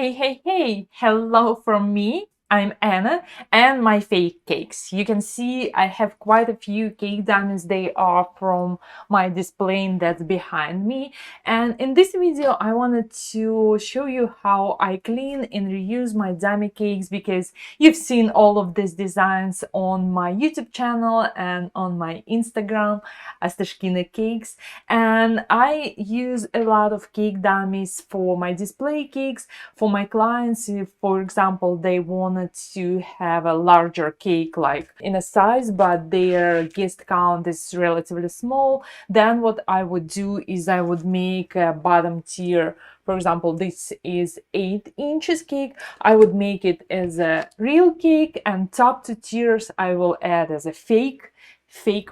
Hey, hello from me. I'm Anna and my fake cakes. You can see I have quite a few cake dummies. They are from my display that's behind me. And in this video, I wanted to show you how I clean and reuse my dummy cakes because you've seen all of these designs on my YouTube channel and on my Instagram, Astashkina Cakes. And I use a lot of cake dummies for my display cakes. For my clients, if, for example, they wanted to have a larger cake, like in a size, but their guest count is relatively small, then what I would do is I would make a bottom tier. For example, this is 8 inches cake. I would make it as a real cake, and top 2 tiers I will add as a fake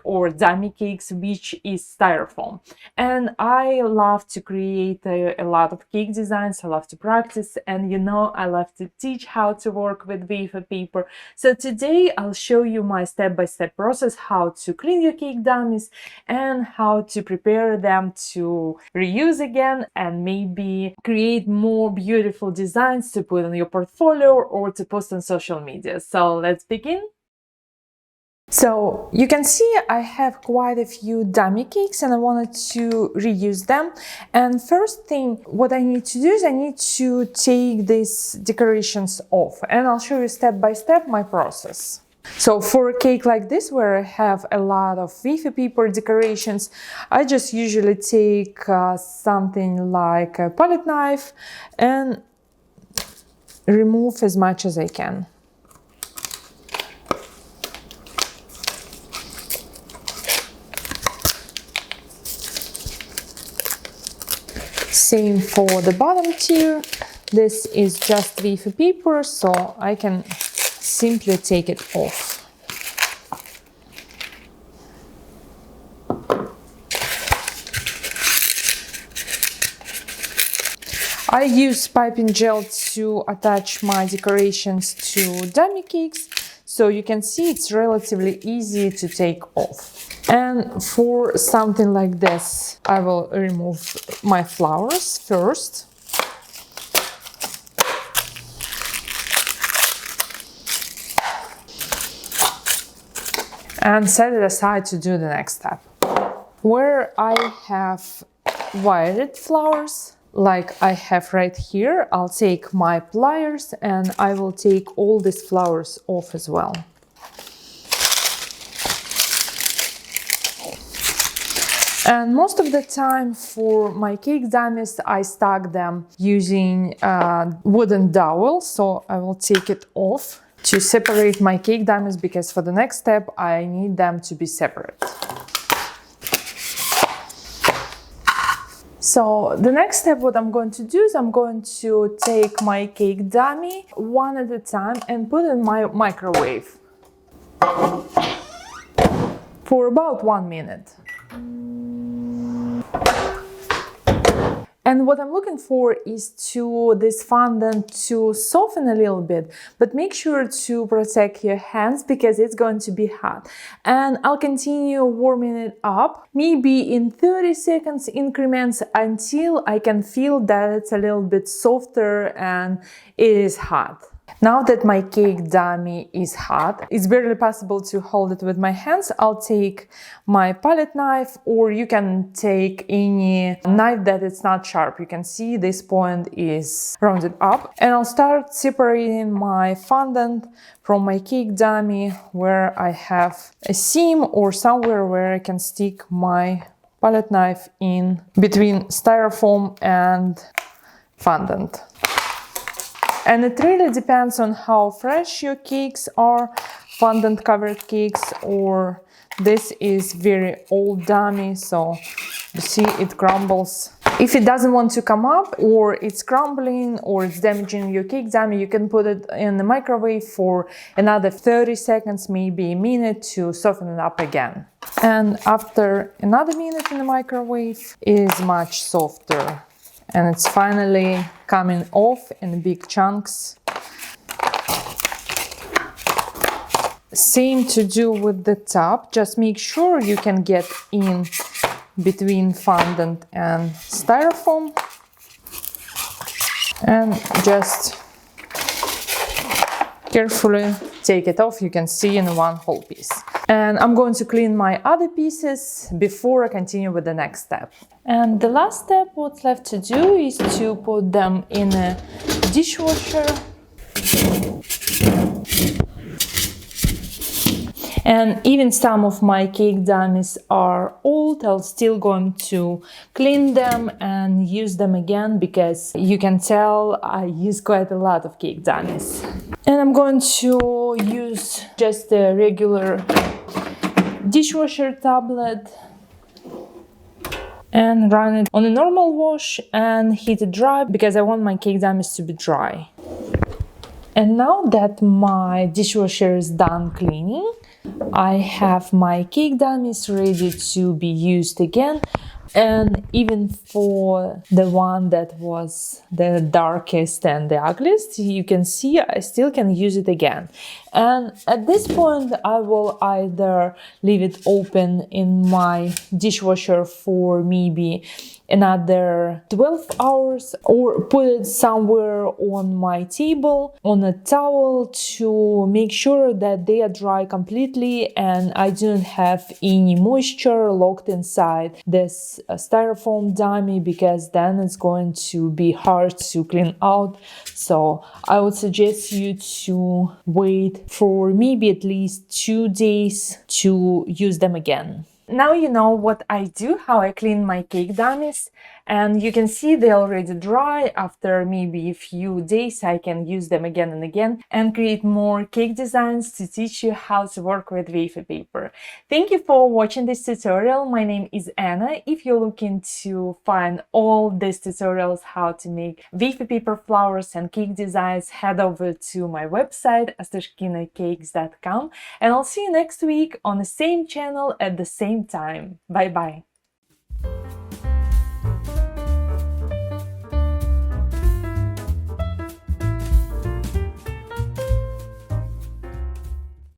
or dummy cakes, which is styrofoam. And I love to create a lot of cake designs. I love to practice, and I love to teach how to work with wafer paper. So today I'll show you my step-by-step process how to clean your cake dummies and how to prepare them to reuse again and maybe create more beautiful designs to put on your portfolio or to post on social media. So let's begin. So you can see I have quite a few dummy cakes and I wanted to reuse them. And first thing, what I need to do is I need to take these decorations off, and I'll show you step by step my process. So for a cake like this, where I have a lot of wafer paper decorations, I just usually take something like a palette knife and remove as much as I can. Same for the bottom tier. This is just wafer paper, so I can simply take it off. I use piping gel to attach my decorations to dummy cakes, so you can see it's relatively easy to take off. And for something like this, I will remove my flowers first. And set it aside to do the next step. Where I have wired flowers, like I have right here, I'll take my pliers and I will take all these flowers off as well. And most of the time for my cake dummies, I stack them using a wooden dowel, so I will take it off to separate my cake dummies because for the next step, I need them to be separate. So the next step, what I'm going to do is I'm going to take my cake dummy one at a time and put it in my microwave for about 1 minute. And what I'm looking for is this fondant to soften a little bit, but make sure to protect your hands because it's going to be hot. And I'll continue warming it up, maybe in 30 seconds increments until I can feel that it's a little bit softer and it is hot. Now that my cake dummy is hot, it's barely possible to hold it with my hands. I'll take my palette knife, or you can take any knife that is not sharp. You can see this point is rounded up. And I'll start separating my fondant from my cake dummy where I have a seam or somewhere where I can stick my palette knife in between styrofoam and fondant. And it really depends on how fresh your cakes are, fondant covered cakes, or this is very old dummy, so you see it crumbles. If it doesn't want to come up, or it's crumbling, or it's damaging your cake dummy, you can put it in the microwave for another 30 seconds, maybe a minute, to soften it up again. And after another minute in the microwave, it is much softer. And it's finally coming off in big chunks. Same to do with the top. Just make sure you can get in between fondant and styrofoam. and just carefully take it off. You can see in one whole piece. And I'm going to clean my other pieces before I continue with the next step. And the last step, what's left to do is to put them in a dishwasher. And even some of my cake dummies are old, I'm still going to clean them and use them again, because you can tell I use quite a lot of cake dummies. And I'm going to use just a regular dishwasher tablet and run it on a normal wash and heat it dry, because I want my cake dummies to be dry. And now that my dishwasher is done cleaning, I have my cake dummies ready to be used again. And even for the one that was the darkest and the ugliest, you can see I still can use it again. And at this point, I will either leave it open in my dishwasher for maybe another 12 hours, or put it somewhere on my table on a towel to make sure that they are dry completely and I don't have any moisture locked inside this styrofoam dummy, because then it's going to be hard to clean out. So I would suggest you to wait for maybe at least 2 days to use them again. Now you know what I do, how I clean my cake dummies, and you can see they're already dry. After maybe a few days I can use them again and again and create more cake designs to teach you how to work with wafer paper. Thank you for watching this tutorial. My name is Anna. If you're looking to find all these tutorials how to make wafer paper flowers and cake designs, head over to my website astoshkinacakes.com, and I'll see you next week on the same channel at the same time. Bye bye.